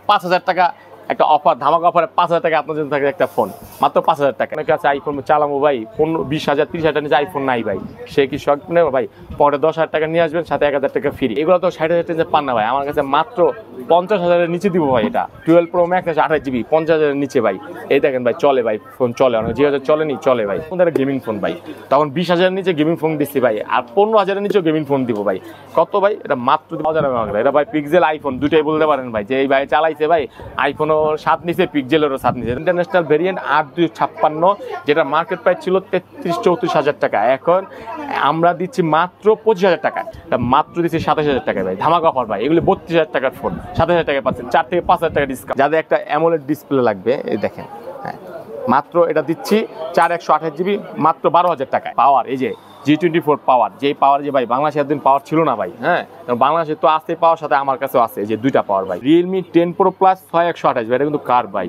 5000 টাকা একটা অফার, ধামাকা অফারে 5000 টাকা আপনার জন্য থাকে একটা ফোন, মাত্র 5000 টাকা। অনেকে আছে আইফোন চালাবো ভাই, 20,000 30,000 নিচে আইফোন নাই ভাই, সে কি শখ নেবে ভাই? পরে 10,000 টাকা নিয়ে আসবেন, সাথে 1000 টাকা ফ্রি। এগুলো তো 60,000 টাকা পান না ভাই, আমার কাছে মাত্র 50,000-এর নিচে দিব ভাই। এটা 12 Pro Max আছে 28 GB, 50,000-এর নিচে ভাই। এই দেখেন ভাই, চলে ভাই, ফোন চলে, অনেক যে চলেনি চলে ভাই। গেমিং ফোন ভাই, তখন 20,000-এর নিচে গেমিং ফোন দিচ্ছি ভাই, আর 15,000-এর নিচেও গেমিং ফোন দিব ভাই। কত ভাই? এটা মাত্র 1000 টাকা। এটা ভাই পিক্সেল আইফোন দুটোই বলতে পারেন ভাই, যে এই ভাই চালাইছে ভাই, আইফোনও 7 নিচে, পিক্সেলেরও 7 নিচে। ইন্টারন্যাশনাল ভেরিয়েন্ট 8256, যেটা মার্কেট প্রাইস ছিল 33-34,000 টাকা, এখন আমরা দিচ্ছি মাত্র 25,000 টাকা। মাত্র দিচ্ছি 27,000 টাকায় ভাই, ধামাকা অফার ভাই। এগুলো 32,000 টাকার ফোন, 27,000 টাকায় পাচ্ছেন, 4 থেকে 5,000 টাকা ডিসকাউন্ট। যাদের একটা অ্যামোলেড ডিসপ্লে লাগবে, এই দেখেন, হ্যাঁ, মাত্র এটা দিচ্ছি 4128 GB, মাত্র 12,000 টাকায়। পাওয়ার, এই যে G24 পাওয়ার, যেই পাওয়ার যে ভাই বাংলাদেশে একদিন পাওয়ার ছিল না ভাই, হ্যাঁ, বাংলাদেশে তো আসতে পাওয়ার সাথে আমার কাছেও আছে, যে দুইটা পাওয়ার ভাই। Realme 10 Pro Plus 6128 ভাই, এটা কিন্তু কার ভাই,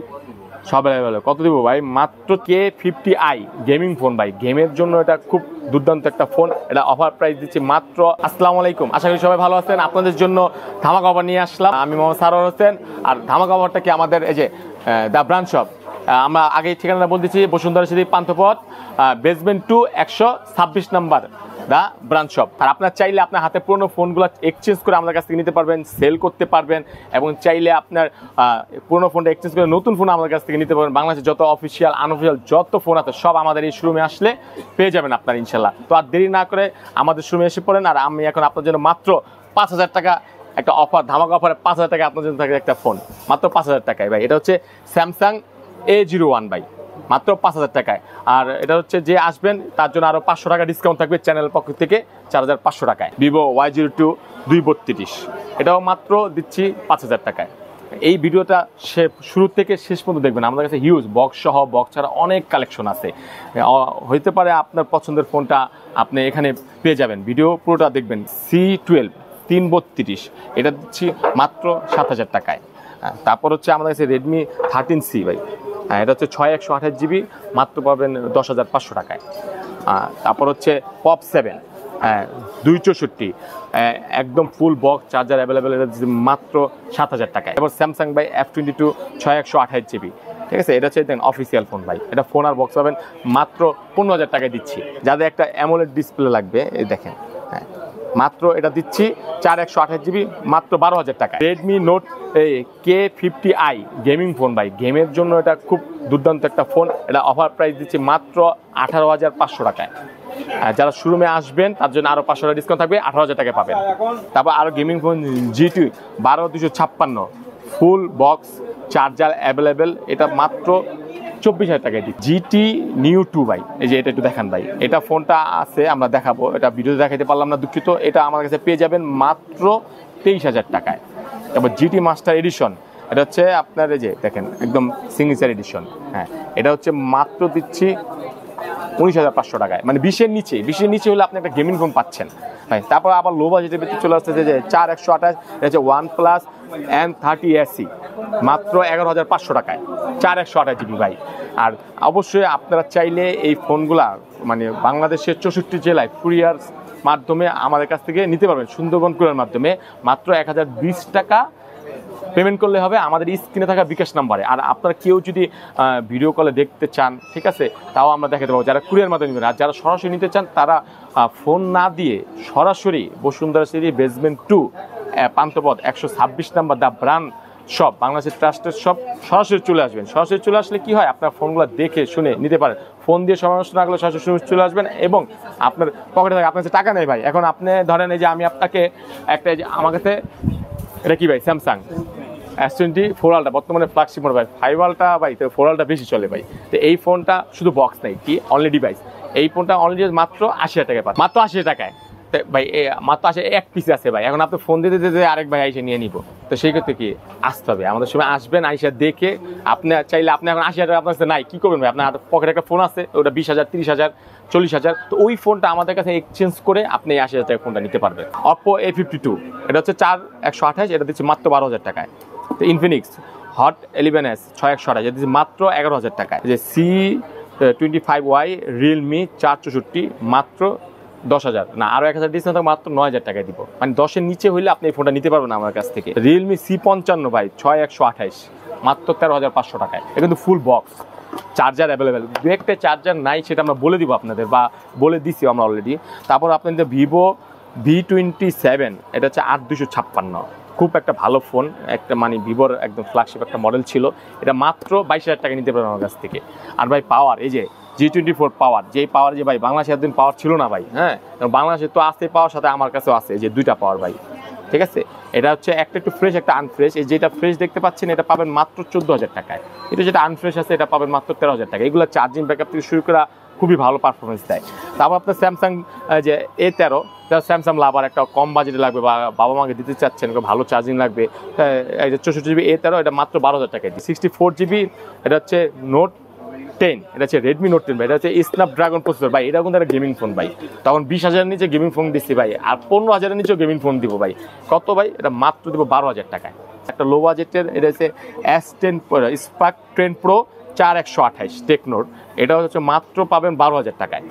সব অ্যাভেলেবেল। কত দিব ভাই? মাত্র K50i গেমিং ফোন ভাই, গেমের জন্য এটা খুব দুর্দান্ত একটা ফোন। এটা অফার প্রাইস দিচ্ছি মাত্র। আসসালামু আলাইকুম, আশা করি সবাই ভালো আছেন। আপনাদের জন্য ধামাকা অফার নিয়ে আসলাম, আমি মোহাম্মদ সারোয়ার হোসেন। আর ধামাকা অফারটা কি আমাদের এই যে দ্য ব্রাঞ্চ শপ, আমরা আগে ঠিকানাটা বলতেছি, Bashundhara City Panthapath, basement 2, 126 number the branch shop. আর আপনার চাইলে আপনার হাতে পুরনো ফোনগুলো এক্সচেঞ্জ করে আমাদের কাছ থেকে নিতে পারবেন, সেল করতে পারবেন, এবং চাইলে আপনার পুরনো ফোনটা এক্সচেঞ্জ করে নতুন ফোন আমাদের কাছ থেকে নিতে পারবেন। বাংলাদেশে যত অফিসিয়াল আনঅফিসিয়াল যত ফোন আছে সব আমাদের এই শোরুমে আসলে পেয়ে যাবেন আপনার, ইনশাল্লাহ। তো আর দেরি না করে আমাদের শোরুমে এসে পড়েন। আর আমি এখন আপনার জন্য মাত্র 5000 টাকা একটা অফার, ধামাকা অফারে 5000 টাকা আপনার জন্য থাকে একটা ফোন, মাত্র 5000 টাকায় ভাই। এটা হচ্ছে স্যামসাং A01 ভাই, মাত্র 5000 টাকায়। আর এটা হচ্ছে যে আসবেন তার জন্য আরো 500 টাকা ডিসকাউন্ট থাকবে চ্যানেল পক্ষ থেকে, 4500 টাকায়। Vivo Y02 232, এটাও মাত্র দিচ্ছি 5000 টাকায়। এই ভিডিওটা শুরু থেকে শেষ পর্যন্ত দেখবেন, আমাদের কাছে হিউজ বক্স সহ বক্স ছাড়া অনেক কালেকশন আছে। হইতে পারে আপনার পছন্দের ফোনটা আপনি এখানে পেয়ে যাবেন, ভিডিও পুরোটা দেখবেন। C12 332, এটা দিচ্ছি মাত্র 7000 টাকায়। তারপর হচ্ছে আমাদের কাছে Redmi 13C ভাই, হ্যাঁ, এটা হচ্ছে 6128 GB, মাত্র পাবেন 10,500 টাকায়। তারপর হচ্ছে Pop 7 264, একদম ফুল বক্স চার্জার অ্যাভেলেবেল, এটা মাত্র 7000 টাকায়। এবার স্যামসাং ভাই F22 6128 GB, ঠিক আছে, এটা হচ্ছে অফিসিয়াল ফোন ভাই। এটা ফোন আর বক্স পাবেন মাত্র 15,000 টাকায় দিচ্ছি। যাদের একটা অ্যামোলেড ডিসপ্লে লাগবে, এই দেখেন, হ্যাঁ, মাত্র এটা দিচ্ছি 4128 GB, মাত্র 12,000 টাকা। Redmi Note K50i gaming phone ভাই, গেমের জন্য এটা খুব দুর্দান্ত একটা ফোন। এটা অফার প্রাইস দিচ্ছি মাত্র 18,500 টাকায়। যারা শোরুমে আসবেন তার জন্য আরো 500 টাকা ডিসকাউন্ট থাকবে, 18,000 টাকা পাবেন। তারপর আরো gaming phone GT 12256 full box charger available, এটা মাত্র 24,000 টাকায় দিচ্ছি। GT Neo 2 ভাই, এই যে এটা একটু দেখান ভাই, এটা ফোনটা আছে, আমরা দেখাবো, এটা ভিডিওতে দেখাইতে পারলাম না, দুঃখিত। এটা আমার কাছে পেয়ে যাবেন মাত্র 23,000 টাকায়। তারপর GT Master Edition, এটা হচ্ছে আপনার এই যে দেখেন একদম সিগনেচার এডিশন, হ্যাঁ, এটা হচ্ছে মাত্র দিচ্ছি 19,500 টাকায়। মানে 20-এর নিচে হলে আপনি একটা গেমিং ফোন পাচ্ছেন ভাই। তারপর আবার লো বাজেটের ভিতরে চলে আসতেছে যে 4128, এটা হচ্ছে OnePlus N30 SE, মাত্র 11,500 টাকায়, 4128 GB ভাই। আর অবশ্যই আপনারা চাইলে এই ফোনগুলা মানে বাংলাদেশের 64 জেলায় কুরিয়ার মাধ্যমে আমাদের কাছ থেকে নিতে পারবেন, সুন্দরবন কুরিয়ার মাধ্যমে, মাত্র 1020 টাকা পেমেন্ট করলে হবে আমাদের স্ক্রিনে থাকা বিকাশ নাম্বারে। আর আপনারা কেউ যদি ভিডিও কলে দেখতে চান, ঠিক আছে, তাও আমরা দেখাতে পারবো, যারা কুরিয়ার মাধ্যমে নেবেন। আর যারা সরাসরি নিতে চান তারা ফোন না দিয়ে সরাসরি Bashundhara city basement 2 Panthapath 126 number the branch shop, বাংলাদেশের ট্রাস্টেড শপ, সরাসরি চলে আসবেন। সরাসরি চলে আসলে কি হয়, আপনার ফোনগুলো দেখে শুনে নিতে পারেন। ফোন দিয়ে সমস্যা না করলে সরাসরি চলে আসবেন, এবং আপনার পকেটে থাকে, আপনার কাছে টাকা নেই ভাই। এখন আপনি ধরেন এই যে আমি আপনাকে একটা, আমার কাছে এটা কি ভাই, স্যামসাং S24 Ultra, বর্তমানে ফ্ল্যাগশিপ মডেল ভাই, 5 Ultra ভাই, তো 4 Ultra বেশি চলে ভাই। তো এই ফোনটা শুধু বক্স নেই, কি অনলি ডিভাইস, এই ফোনটা অনলি মাত্র 80,000 টাকায় পাচ্ছেন, মাত্র 80,000 টাকায় ভাই, মাত্র 80 এক পিস আছে ভাই। এখন আপনি ফোন দিতে দিতে আরেক ভাই আইসে নিয়ে নিব, তো সেই ক্ষেত্রে কি আসতে হবে আমাদের সময়, আসবেন, আইসা দেখে আপনি চাইলে, আপনি এখন 80,000 টাকা আপনার কাছে নাই, কি করবেন ভাই? আপনার পকেটে একটা ফোন আছে, ওটা 20,000 30,000 40,000, তো ওই ফোনটা আমাদের কাছে এক্সচেঞ্জ করে আপনি 80,000 টাকা ফোনটা নিতে পারবেন। Oppo A52, এটা হচ্ছে 4128, এটা দিচ্ছে মাত্র 12,000 টাকায়। তো Infinix Hot 11s 6128, এটা দিচ্ছে মাত্র 11,000 টাকায়। যে C25Y Realme 464, মাত্র 10,000 না, আরো 1,000 ডিসকাউন্ট থাকবে, মাত্র 9,000 টাকায় দিব। মানে 10-এর নিচে হইলে আপনি এই ফোনটা নিতে পারবেন আমার কাছ থেকে। রিয়েলমি C55 ভাই 6128 মাত্র 13,500 টাকায়। এটা কিন্তু ফুল বক্স, চার্জার অ্যাভেলেবেল, দু একটা চার্জার নাই সেটা আমরা বলে দিব আপনাদের, বা বলে দিছি আমরা অলরেডি। তারপর আপনাদের ভিভো V27, এটা হচ্ছে 8256, খুব একটা ভালো ফোন, একটা মানে ভিভোর একদম ফ্ল্যাগশিপ একটা মডেল ছিল। এটা মাত্র 22,000 টাকা নিতে পারবেন আমার কাছ থেকে। আর ভাই পাওয়ার, এই যে G24 পাওয়ার, যেই পাওয়ার যে ভাই বাংলাদেশে একদিন পাওয়ার ছিল না ভাই, হ্যাঁ বাংলাদেশে তো আসতে পাওয়ার সাথে আমার কাছেও আছে, যে দুইটা পাওয়ার ভাই, ঠিক আছে। এটা হচ্ছে একটা একটু ফ্রেশ, একটা আনফ্রেশ। এই যেটা ফ্রেশ দেখতে পাচ্ছেন এটা পাবেন মাত্র 14,000 টাকায়। এটা যেটা আনফ্রেশ আছে এটা পাবেন মাত্র 13,000 টাকা। এগুলো চার্জিং ব্যাকআপ থেকে শুরু করে খুবই ভালো পারফরমেন্স দেয়। তারপর আপনার স্যামসাং যে A13, স্যামসাং লাভার, একটা কম বাজেটে লাগবে বা বাবা মাকে দিতে চাচ্ছেন, ভালো চার্জিং লাগবে, এই যে 64GB A13, এটা মাত্র 12,000 টাকায়। 64GB এটা হচ্ছে নোট 10, এটা হচ্ছে রেডমি নোট 10 ভাই, এটা হচ্ছে স্ন্যাপড্রাগন প্রসেসর ভাই। এটা কিন্তু একটা গেমিং ফোন ভাই, তখন 20,000-এর নিচে গেমিং ফোন দিচ্ছি ভাই, আর 15,000-এর নিচেও গেমিং ফোন দিব ভাই। কত ভাই? এটা মাত্র দিব 12,000 টাকায়। একটা লো বাজেটের, এটা হচ্ছে S10 স্পার্ক 10 Pro 4128 টেকনোর, এটা হচ্ছে মাত্র পাবেন 12,000 টাকায়।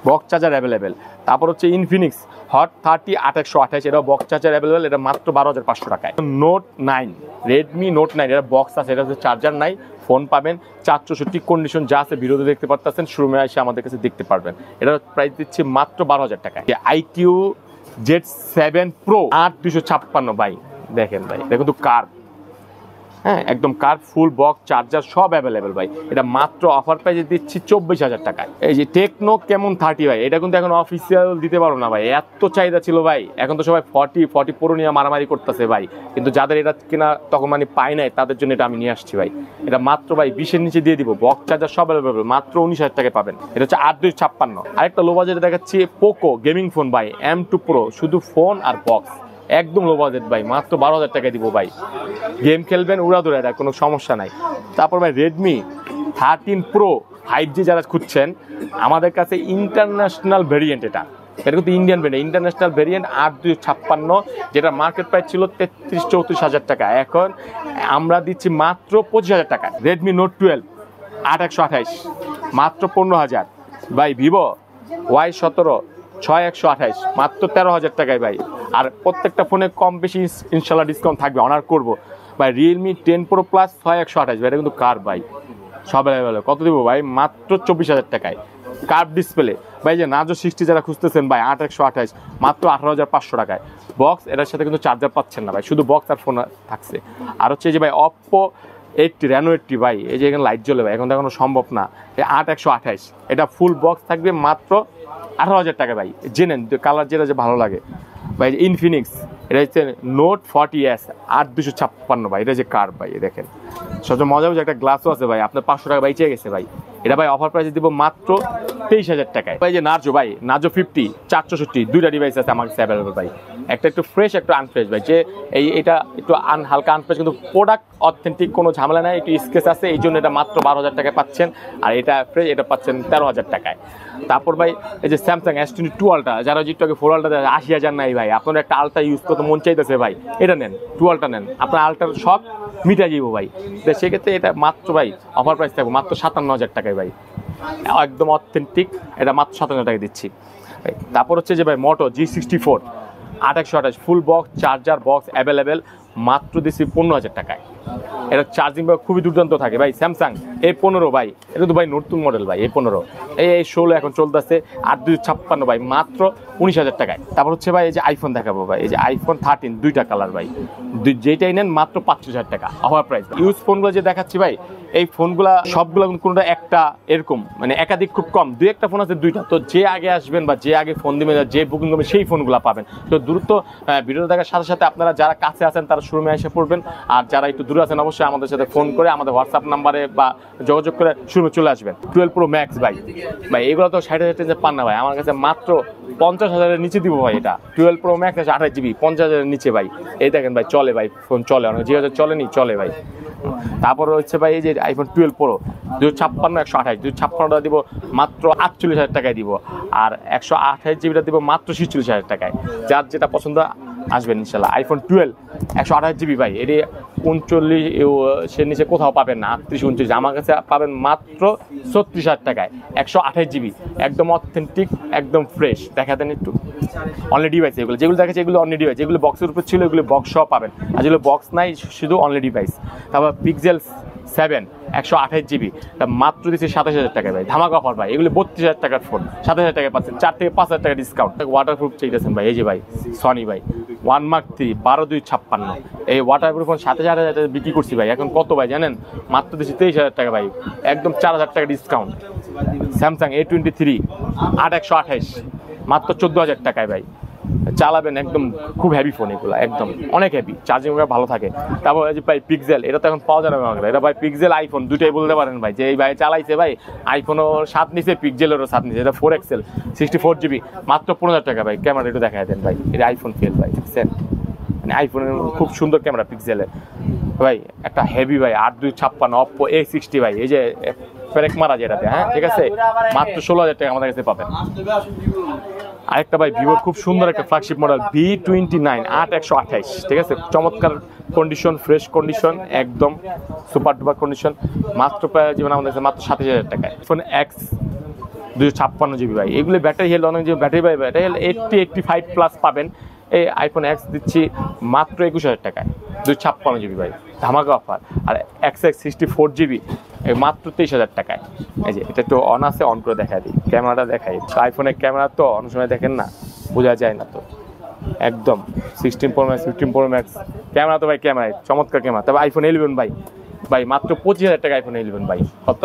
Box charger available. তারপর হচ্ছে ইনফিনিক্স হট 30 8128, এটাও বক্স চার্জার অ্যাভেলেবেল, এটা মাত্র 12,500 টাকায়। নোট 9, রেডমি নোট 9, এটা বক্স আছে, এটা হচ্ছে চার্জার নাই, ফোন পাবেন 464 কন্ডিশন যা আছে ভিডিওতে দেখতে পারতেছেন, শোরুমে এসে আমাদের কাছে দেখতে পারবেন। এটা প্রাইস দিচ্ছি মাত্র 12,000 টাকায়। IQ Z7 Pro 8256 ভাই, দেখেন ভাই, এটা কিন্তু কার, হ্যাঁ একদম কার, ফুল বক্স চার্জার সব অ্যাভেলেবেল ভাই। এটা মাত্র অফার প্রাইসে দিচ্ছি 24,000 টাকায়। এই যে টেকনো কেমন 30 ভাই, এটা কিন্তু এখন অফিসিয়াল দিতে পারো না ভাই, এত চাহিদা ছিল ভাই। এখন তো সবাই 40 Pro নিয়ে মারামারি করতেছে ভাই, কিন্তু যাদের এটা কিনা তখন মানে পায় নাই তাদের জন্য এটা আমি নিয়ে আসছি ভাই। এটা মাত্র ভাই 20-এর নিচে দিয়ে দিব, বক্স চার্জার সব অ্যাভেলেবেল, মাত্র 19,000 টাকায় পাবেন। এটা হচ্ছে 8256। আরেকটা লো বাজেটে দেখাচ্ছি পোকো গেমিং ফোন ভাই, M2 Pro, শুধু ফোন আর বক্স, একদম লো বাজেট ভাই, মাত্র 12,000 টাকায় দিব ভাই। গেম খেলবেন উড়াদুরা, এটা কোনো সমস্যা নাই। তারপর ভাই রেডমি 13 Pro 5G যারা খুঁজছেন, আমাদের কাছে ইন্টারন্যাশনাল ভেরিয়েন্ট, এটা কিন্তু ইন্ডিয়ান ভেরিয়েন্ট, ইন্টারন্যাশনাল ভেরিয়েন্ট 8256, যেটা মার্কেট প্রাইস ছিল 33-34,000 টাকা, এখন আমরা দিচ্ছি মাত্র 25,000 টাকা। রেডমি নোট 12 8128 মাত্র 15,000 ভাই। ভিভো Y17 6128 মাত্র 13,000 টাকায় ভাই। আর প্রত্যেকটা ফোনে কম বেশি ইনশাল্লাহ ডিসকাউন্ট থাকবে, অনার করবো ভাই। রিয়েলমি 10 Pro Plus 6128 ভাই, এটা কিন্তু কার ভাই, সব অ্যাভেলেবেল। কত দিব ভাই? মাত্র 24,000 টাকায়। কার্ভ ডিসপ্লে ভাই, যে নাজো 60 যারা খুঁজতেছেন ভাই, 8128 মাত্র 18,500 টাকায়। বক্স, এটার সাথে কিন্তু চার্জার পাচ্ছেন না ভাই, শুধু বক্স আর ফোন থাকছে। আর হচ্ছে যে ভাই Oppo 80 Reno 80 ভাই, এই যে এখানে লাইট জ্বলে ভাই, এখন তো এখনো সম্ভব না, 8128, এটা ফুল বক্স থাকবে মাত্র 18,000 টাকা ভাই। জেনেন কালার যেটা যে ভালো লাগে ভাই। ইনফিনিক্স, এটা হচ্ছে নোট 40S 8256 ভাই, এটা যে কার ভাই, দেখেন সবচেয়ে মজা হচ্ছে একটা গ্লাসও আছে ভাই, আপনার 500 টাকা বাইচে গেছে ভাই। এটা ভাই অফার প্রাইসে দিব মাত্র 23,000 টাকায় ভাই। যে নার্জো ভাই, নার্জো 50 464, দুইটা ডিভাইস আছে আমার কাছে অ্যাভেলেবল ভাই, একটা একটু ফ্রেশ একটা আনফ্রেশ ভাই। যে এটা একটু হালকা আনফ্রেশ, কিন্তু প্রোডাক্ট অথেন্টিক, কোনো ঝামেলা নাই, একটু স্কেচ আছে, এই জন্য এটা মাত্র 12,000 টাকায় পাচ্ছেন। আর এটা ফ্রেশ, এটা পাচ্ছেন 13,000 টাকায়। তারপর ভাই এই যে স্যামসাং S22 আলট্রা, যারা যেটু আগে 4 আলট্রা 80,000 নাই ভাই, আপনার একটা আলট্রা ইউজ করতে মন চাইতেছে ভাই, এটা নেন, 2 আলট্রা নেন, আপনার আলট্রার সব মিটা যাবো ভাই। সেক্ষেত্রে এটা মাত্র ভাই অফার প্রাইস থাকবে মাত্র 57,000 টাকায় ভাই, একদম অথেন্টিক, এটা মাত্র 57,000 টাকায় দিচ্ছি। তারপর হচ্ছে যে ভাই মোটো G64 8128 full box charger box available, মাত্র দিচ্ছি 15,000 টাকায়। এটা চার্জিং খুবই দুর্দান্ত থাকে ভাই। স্যামসাং A15 ভাই, এটা তো ভাই নতুন মডেল ভাই, A15 এই 16 এখন চলতেছে, 8256 ভাই, মাত্র 19,000 টাকায়। তারপর হচ্ছে ভাই এই যে আইফোন দেখাবো ভাই, এই যে iPhone 13 দুইটা কালার ভাই, যেটাই নেন মাত্র 25,000 টাকা অফার প্রাইস। ইউজ ফোনগুলো যে দেখাচ্ছি ভাই, এই ফোনগুলা সবগুলো কোনোটা একটা এরকম মানে একাধিক খুব কম, দুই একটা ফোন আছে দুইটা, তো যে আগে আসবেন বা যে আগে ফোন দিবেন, যে বুকিং করবেন সেই ফোনগুলো পাবেন। তো দ্রুত ভিডিও দেখার সাথে সাথে আপনারা যারা কাছে আছেন তারা শোরুমে এসে পড়বেন, আর যারা একটু দূরে আছেন অবশ্যই আমাদের সাথে ফোন করে আমাদের হোয়াটসঅ্যাপ নাম্বারে বা যোগাযোগ করে শোরুমে চলে আসবেন। 12 Pro Max ভাই, এগুলো তো 60,000 পান না ভাই, আমার কাছে মাত্র 50,000-এর নিচে দিব ভাই। এটা 12 Pro Max 28GB 50,000-এর নিচে ভাই। এই দেখেন ভাই, চলে ভাই, ফোন চলে, অনেক যে চলেনি চলে ভাই। তারপর হচ্ছে ভাই এই যে iPhone 12 Pro 256 128 256টা দিব মাত্র 48,000 টাকায় দিব, আর 128GB দিব মাত্র 46,000 টাকায়। যার যেটা পছন্দ আসবেন ইনশাল্লাহ। আইফোন 12 128 GB ভাই, এটি 39 এর নিচে কোথাও পাবেন না। 38 39 আমার কাছে পাবেন মাত্র 36,000 টাকায় 128 GB, একদম অথেন্টিক, একদম ফ্রেশ। দেখা দেন একটু অনলি ডিভাইস, এগুলো যেগুলো দেখাচ্ছে এগুলো অনলি ডিভাইস, যেগুলো বক্সের উপর ছিল এগুলো বক্স সহ পাবেন, আর যেগুলো বক্স নাই শুধু অনলি ডিভাইস। তারপর পিক্সেল 7 128 GB মাত্র দিচ্ছি 27,000 টাকায় ভাই, ধামাকা অফার ভাই। এগুলো 32,000 টাকার ফোন 27,000 টাকায় পাচ্ছেন, 4 থেকে 5,000 টাকা ডিসকাউন্ট। ওয়াটারপ্রুফ চাইতেছেন ভাই, এই যে ভাই সনি ভাই 1 Mark 3 12/256, এই ওয়াটারপ্রুফ ফোন 27,000 টাকা বিক্রি করছি ভাই, এখন কত ভাই জানেন? মাত্র দিচ্ছি 23,000 টাকা ভাই, একদম 4,000 টাকা ডিসকাউন্ট। স্যামসাং A23 8128 মাত্র 14,000 টাকায় ভাই, চালাবেন একদম খুব হেভি ফোন, এগুলো একদম অনেক হেভি, চার্জিং ভালো থাকে। তারপর এই যে ভাই পিক্সেল, এটা তো এখন পাওয়া যাবে না, এটা ভাই পিক্সেল আইফোন দুটোই বলতে পারেন ভাই, যে এই ভাই চালাইছে ভাই, আইফোনও 7 নিচে পিক্সেলেরও 7 নিচে, এটা 4XL 64 GB মাত্র 15,000 টাকা ভাই। ক্যামেরা একটু দেখা দেন ভাই, এটা আইফোন ফেল ভাই, দেখছেন মানে আইফোনের খুব সুন্দর ক্যামেরা পিক্সেলের ভাই, একটা হেভি ভাই 8256 Oppo A60 ভাই, এই যে ফেরেক মারা যেটাতে, হ্যাঁ ঠিক আছে, মাত্র 16,000 টাকা আমাদের কাছে পাবেন। আরেকটা ভাই ভিভোর খুব সুন্দর একটা ফ্ল্যাগশিপ মডেল V29 8128, ঠিক আছে, চমৎকার কন্ডিশন, ফ্রেশ কন্ডিশন, একদম সুপার ডুপার কন্ডিশন, মাত্র প্রায় জীবন আমাদের কাছে মাত্র 27,000 টাকায়। ফোন X 256 GB ভাই, এগুলো ব্যাটারি হেল অনেক, যে ব্যাটারি ভাই ব্যাটারি হেল 85+ পাবেন। এই আইফোন X দিচ্ছি মাত্র 21,000 টাকায় 256 GB ভাই, ধামাকা অফার। আর XX 64 GB মাত্র 23,000 টাকায়। এই যে এটা একটু অন আছে, অন করে দেখা দিই, ক্যামেরাটা দেখাই। আইফোনের ক্যামেরা তো অনেক সময় দেখেন না, বোঝা যায় না তো, একদম 16 Pro Max 15 Pro Max camera তো ভাই, ক্যামেরায় চমৎকার ক্যামেরা। তবে আইফোন 11 ভাই মাত্র 25,000 টাকা আইফোন 11 ভাই, কত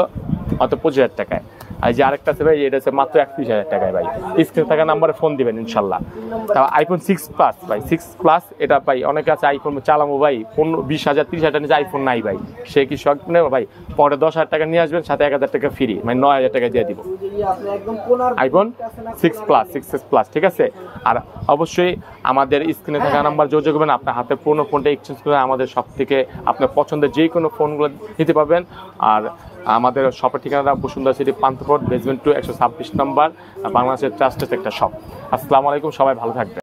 মাত্র 25,000 টাকায়। আর যে আরেকটা আছে ভাই, এটা হচ্ছে মাত্র 31,000 টাকায় ভাই, স্ক্রিনে থাকা নাম্বারে ফোন দিবেন ইনশাল্লাহ। তারপর আইফোন 6+ ভাই, 6+ এটা ভাই অনেকে আছে আইফোন চালামো ভাই, 20,000 30,000 নিচে আইফোন নাই ভাই, সে কি শখ নেই ভাই, পরে 10,000 টাকা নিয়ে আসবেন, সাথে 1,000 টাকা ফ্রি, মানে 9,000 টাকা দিয়ে দিব আইফোন 6+, ঠিক আছে। আর অবশ্যই আমাদের স্ক্রিনে থাকা নাম্বার যোগাযোগ করবেন, আপনার হাতে পুরনো ফোনটা এক্সচেঞ্জ করে আমাদের সব থেকে আপনার পছন্দের যে কোনো ফোনগুলো নিতে পারবেন। আর আমাদের শপের ঠিকানাটা বসুন্ধরা সিটি পান্থপথ বেসমেন্ট 2 126 নম্বর, বাংলাদেশের ট্রাস্টেড একটা শপ। আসসালামু আলাইকুম, সবাই ভালো থাকবেন।